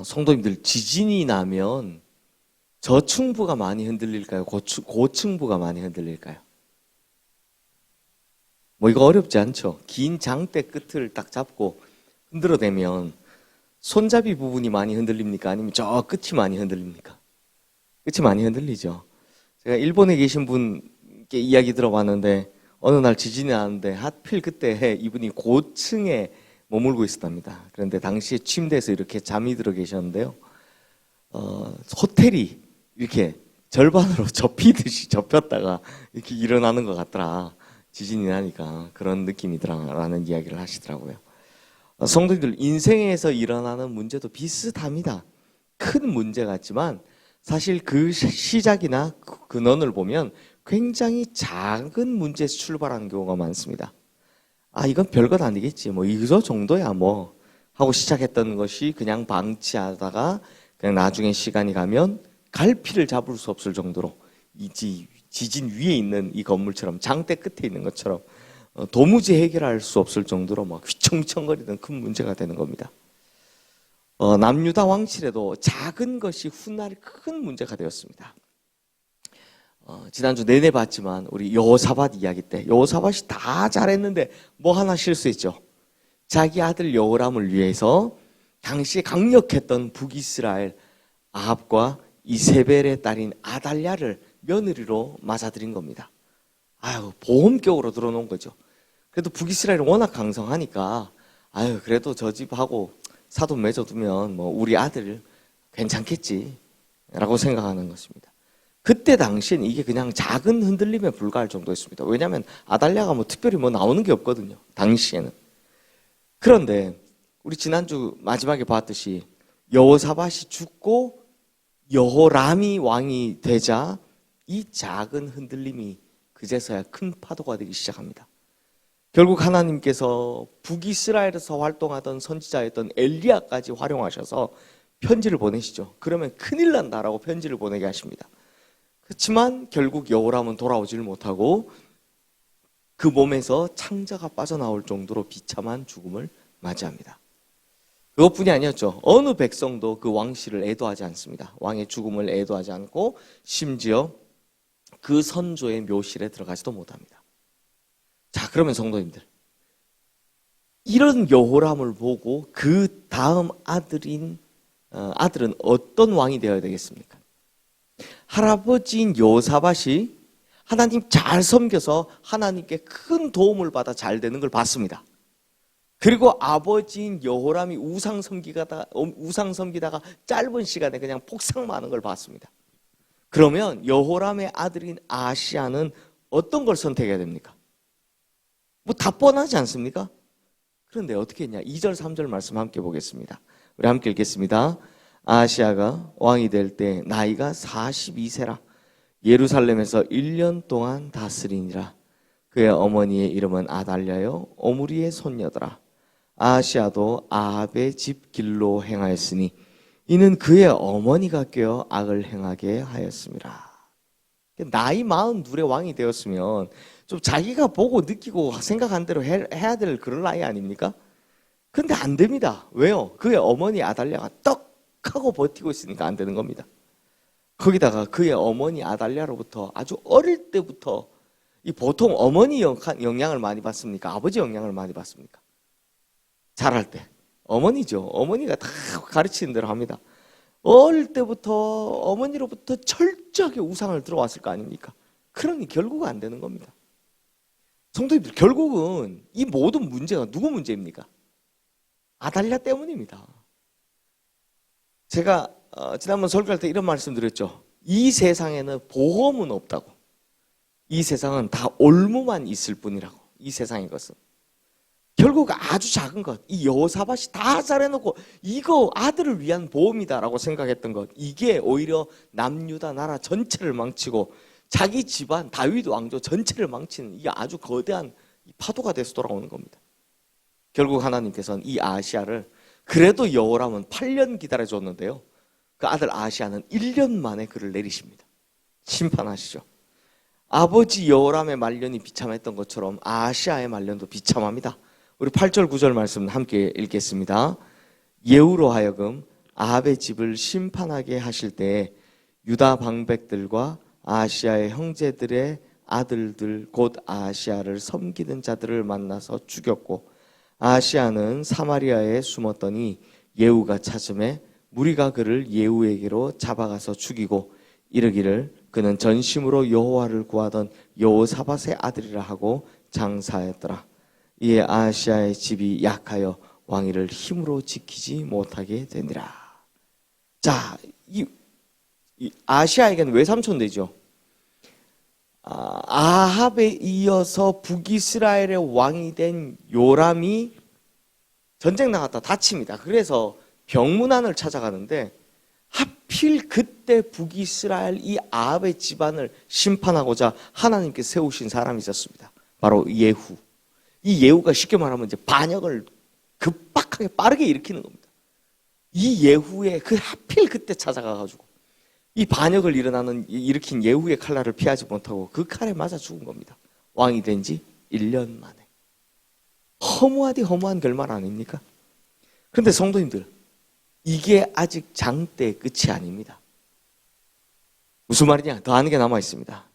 성도님들, 지진이 나면 저층부가 많이 흔들릴까요? 고층부가 많이 흔들릴까요? 뭐 이거 어렵지 않죠? 긴 장대 끝을 딱 잡고 흔들어대면 손잡이 부분이 많이 흔들립니까? 아니면 저 끝이 많이 흔들립니까? 끝이 많이 흔들리죠. 제가 일본에 계신 분께 이야기 들어봤는데 어느 날 지진이 나는데 하필 그때 이분이 고층에 머물고 있었답니다. 그런데 당시에 침대에서 이렇게 잠이 들어 계셨는데요. 호텔이 이렇게 절반으로 접히듯이 접혔다가 이렇게 일어나는 것 같더라. 지진이 나니까 그런 느낌이더라라는 이야기를 하시더라고요. 성도님들, 인생에서 일어나는 문제도 비슷합니다. 큰 문제 같지만 사실 그 시작이나 근원을 보면 굉장히 작은 문제에서 출발하는 경우가 많습니다. 이건 별것 아니겠지, 뭐 이거 정도야 뭐 하고 시작했던 것이 그냥 방치하다가 그냥 나중에 시간이 가면 갈피를 잡을 수 없을 정도로 이 지진 위에 있는 이 건물처럼, 장대 끝에 있는 것처럼 도무지 해결할 수 없을 정도로 막 휘청휘청거리는 큰 문제가 되는 겁니다. 남유다 왕실에도 작은 것이 훗날 큰 문제가 되었습니다. 지난주 내내 봤지만 우리 여호사밧 이야기 때 여호사밧이 다 잘했는데 뭐 하나 실수했죠. 자기 아들 여호람을 위해서 당시에 강력했던 북이스라엘 아합과 이세벨의 딸인 아달랴를 며느리로 맞아들인 겁니다. 보험격으로 들어놓은 거죠. 그래도 북이스라엘은 워낙 강성하니까 그래도 저 집하고 사돈 맺어두면 뭐 우리 아들 괜찮겠지 라고 생각하는 것입니다. 그때 당시엔 이게 그냥 작은 흔들림에 불과할 정도였습니다. 왜냐하면 아달랴가 뭐 특별히 뭐 나오는 게 없거든요, 당시에는. 그런데 우리 지난주 마지막에 봤듯이 여호사밧이 죽고 여호람이 왕이 되자 이 작은 흔들림이 그제서야 큰 파도가 되기 시작합니다. 결국 하나님께서 북이스라엘에서 활동하던 선지자였던 엘리야까지 활용하셔서 편지를 보내시죠. 그러면 큰일 난다라고 편지를 보내게 하십니다. 그렇지만 결국 여호람은 돌아오질 못하고 그 몸에서 창자가 빠져나올 정도로 비참한 죽음을 맞이합니다. 그것뿐이 아니었죠. 어느 백성도 그 왕실을 애도하지 않습니다. 왕의 죽음을 애도하지 않고 심지어 그 선조의 묘실에 들어가지도 못합니다. 자, 그러면 성도님들, 이런 여호람을 보고 그 다음 아들은 어떤 왕이 되어야 되겠습니까? 할아버지인 여호사밧이 하나님 잘 섬겨서 하나님께 큰 도움을 받아 잘 되는 걸 봤습니다. 그리고 아버지인 여호람이 우상 섬기다가 짧은 시간에 그냥 폭삭하는 걸 봤습니다. 그러면 여호람의 아들인 아하시야는 어떤 걸 선택해야 됩니까? 뭐 다 뻔하지 않습니까? 그런데 어떻게 했냐? 2절 3절 말씀 함께 보겠습니다. 우리 함께 읽겠습니다. 아하시야가 왕이 될 때 나이가 42세라 예루살렘에서 1년 동안 다스리니라. 그의 어머니의 이름은 아달랴요 오므리의 손녀더라. 아하시야도 아합의 집 길로 행하였으니 이는 그의 어머니가 꾀어 악을 행하게 하였습니다. 나이 42에 왕이 되었으면 좀 자기가 보고 느끼고 생각한 대로 해야 될 그런 나이 아닙니까? 근데 안 됩니다. 왜요? 그의 어머니 아달랴가 떡 하고 버티고 있으니까 안 되는 겁니다. 거기다가 그의 어머니 아달랴로부터 아주 어릴 때부터 보통 어머니 영향을 많이 받습니까? 아버지 영향을 많이 받습니까? 자랄 때 어머니죠. 어머니가 다 가르치는 대로 합니다. 어릴 때부터 어머니로부터 철저하게 우상을 들어왔을 거 아닙니까? 그러니 결국은 안 되는 겁니다. 성도님들, 결국은 이 모든 문제가 누구 문제입니까? 아달랴 때문입니다. 제가 지난번 설교할 때 이런 말씀 드렸죠. 이 세상에는 보험은 없다고. 이 세상은 다 올무만 있을 뿐이라고. 이 세상의 것은 결국 아주 작은 것, 이 여호사밧이 다 잘해놓고 이거 아들을 위한 보험이다라고 생각했던 것, 이게 오히려 남유다 나라 전체를 망치고 자기 집안 다윗 왕조 전체를 망치는 이 아주 거대한 파도가 돼서 돌아오는 겁니다. 결국 하나님께서는 이 아하시야를, 그래도 여호람은 8년 기다려줬는데요, 그 아들 아하시야는 1년 만에 그를 내리십니다. 심판하시죠. 아버지 여호람의 말년이 비참했던 것처럼 아하시야의 말년도 비참합니다. 우리 8절 9절 말씀 함께 읽겠습니다. 예후로 하여금 아합의 집을 심판하게 하실 때에 유다 방백들과 아하시아의 형제들의 아들들 곧 아하시아를 섬기는 자들을 만나서 죽였고, 아하시아는 사마리아에 숨었더니 예후가 찾음에 무리가 그를 예후에게로 잡아가서 죽이고 이르기를 그는 전심으로 여호와를 구하던 여호사밧의 아들이라 하고 장사하였더라. 이에 아하시아의 집이 약하여 왕위를 힘으로 지키지 못하게 되니라. 자, 이 아하시아에게는 외삼촌 되죠. 아합에 이어서 북이스라엘의 왕이 된 요람이 전쟁 나갔다 다칩니다. 그래서 병문안을 찾아가는데 하필 그때 북이스라엘 이 아합의 집안을 심판하고자 하나님께 세우신 사람이 있었습니다. 바로 예후. 이 예후가 쉽게 말하면 이제 반역을 급박하게 빠르게 일으키는 겁니다. 이 예후의 하필 그때 찾아가가지고 이 반역을 일으킨 예후의 칼날을 피하지 못하고 그 칼에 맞아 죽은 겁니다. 왕이 된 지 1년 만에. 허무하디 허무한 결말 아닙니까? 그런데 성도님들, 이게 아직 장대의 끝이 아닙니다. 무슨 말이냐? 더 하는 게 남아 있습니다.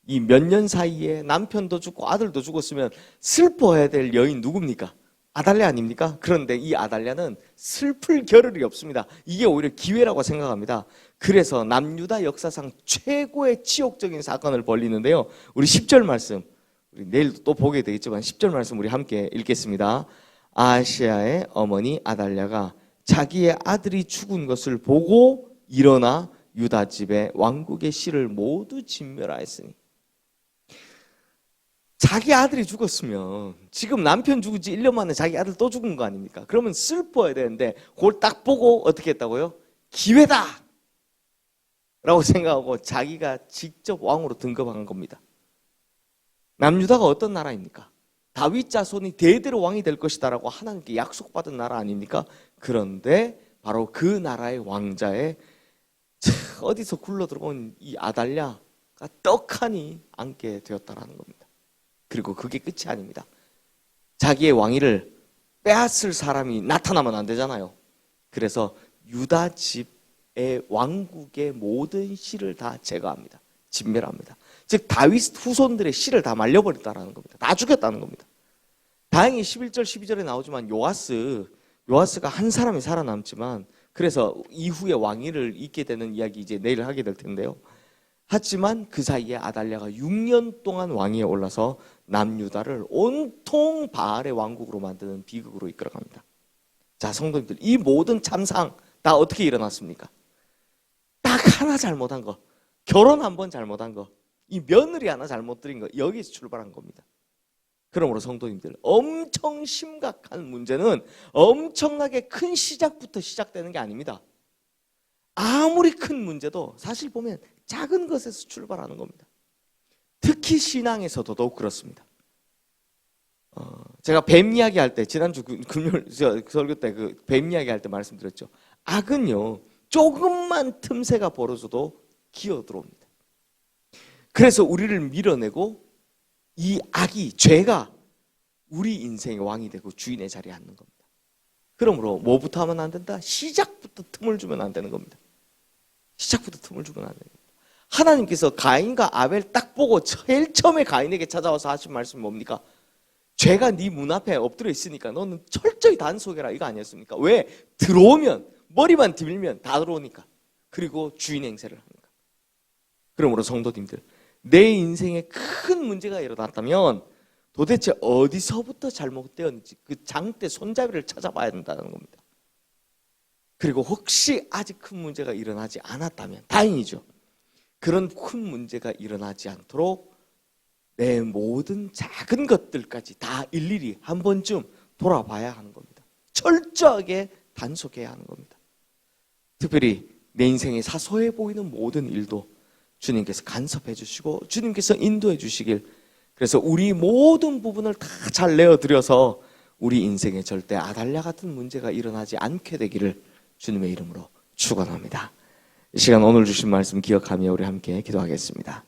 이 몇 년 사이에 남편도 죽고 아들도 죽었으면 슬퍼해야 될 여인 누굽니까? 아달랴 아닙니까? 그런데 이 아달랴는 슬플 겨를이 없습니다. 이게 오히려 기회라고 생각합니다. 그래서 남유다 역사상 최고의 치욕적인 사건을 벌이는데요. 우리 10절 말씀, 우리 내일 또 보게 되겠지만 10절 말씀 우리 함께 읽겠습니다. 아하시아의 어머니 아달랴가 자기의 아들이 죽은 것을 보고 일어나 유다 집의 왕국의 씨를 모두 진멸하였으니. 자기 아들이 죽었으면 지금 남편 죽은 지 1년 만에 자기 아들 또 죽은 거 아닙니까? 그러면 슬퍼야 되는데 그걸 딱 보고 어떻게 했다고요? 기회다! 라고 생각하고 자기가 직접 왕으로 등극한 겁니다. 남유다가 어떤 나라입니까? 다윗 자손이 대대로 왕이 될 것이다 라고 하나님께 약속받은 나라 아닙니까? 그런데 바로 그 나라의 왕자에 어디서 굴러 들어온 이 아달랴가 떡하니 앉게 되었다라는 겁니다. 그리고 그게 끝이 아닙니다. 자기의 왕위를 빼앗을 사람이 나타나면 안 되잖아요. 그래서 유다 집의 왕국의 모든 씨를 다 제거합니다. 진멸합니다. 즉 다윗 후손들의 씨를 다 말려버렸다는 겁니다. 다 죽였다는 겁니다. 다행히 11절 12절에 나오지만 요아스가 한 사람이 살아남지만 그래서 이후에 왕위를 잇게 되는 이야기 이제 내일 하게 될 텐데요. 하지만 그 사이에 아달랴가 6년 동안 왕위에 올라서 남유다를 온통 바알의 왕국으로 만드는 비극으로 이끌어갑니다. 자, 성도님들, 이 모든 참상 다 어떻게 일어났습니까? 딱 하나 잘못한 거, 결혼 한 번 잘못한 거, 이 며느리 하나 잘못 들인 거, 여기서 출발한 겁니다. 그러므로 성도님들, 엄청 심각한 문제는 엄청나게 큰 시작부터 시작되는 게 아닙니다. 아무리 큰 문제도 사실 보면 작은 것에서 출발하는 겁니다. 특히 신앙에서도 더욱 그렇습니다. 제가 뱀 이야기 할 때, 지난주 금요일 설교 때 그 뱀 이야기 할 때 말씀드렸죠. 악은요, 조금만 틈새가 벌어져도 기어 들어옵니다. 그래서 우리를 밀어내고 이 악이, 죄가 우리 인생의 왕이 되고 주인의 자리에 앉는 겁니다. 그러므로 뭐부터 하면 안 된다? 시작부터 틈을 주면 안 되는 겁니다. 시작부터 틈을 주면 안 되는 겁니다. 하나님께서 가인과 아벨 딱 보고 제일 처음에 가인에게 찾아와서 하신 말씀이 뭡니까? 죄가 네 문 앞에 엎드려 있으니까 너는 철저히 단속해라, 이거 아니었습니까? 왜? 들어오면, 머리만 들면 다 들어오니까. 그리고 주인 행세를 하니까. 그러므로 성도님들, 내 인생에 큰 문제가 일어났다면 도대체 어디서부터 잘못되었는지 그 장대 손잡이를 찾아봐야 된다는 겁니다. 그리고 혹시 아직 큰 문제가 일어나지 않았다면 다행이죠. 그런 큰 문제가 일어나지 않도록 내 모든 작은 것들까지 다 일일이 한 번쯤 돌아봐야 하는 겁니다. 철저하게 단속해야 하는 겁니다. 특별히 내 인생에 사소해 보이는 모든 일도 주님께서 간섭해 주시고 주님께서 인도해 주시길, 그래서 우리 모든 부분을 다 잘 내어드려서 우리 인생에 절대 아달랴 같은 문제가 일어나지 않게 되기를 주님의 이름으로 축원합니다. 이 시간 오늘 주신 말씀 기억하며 우리 함께 기도하겠습니다.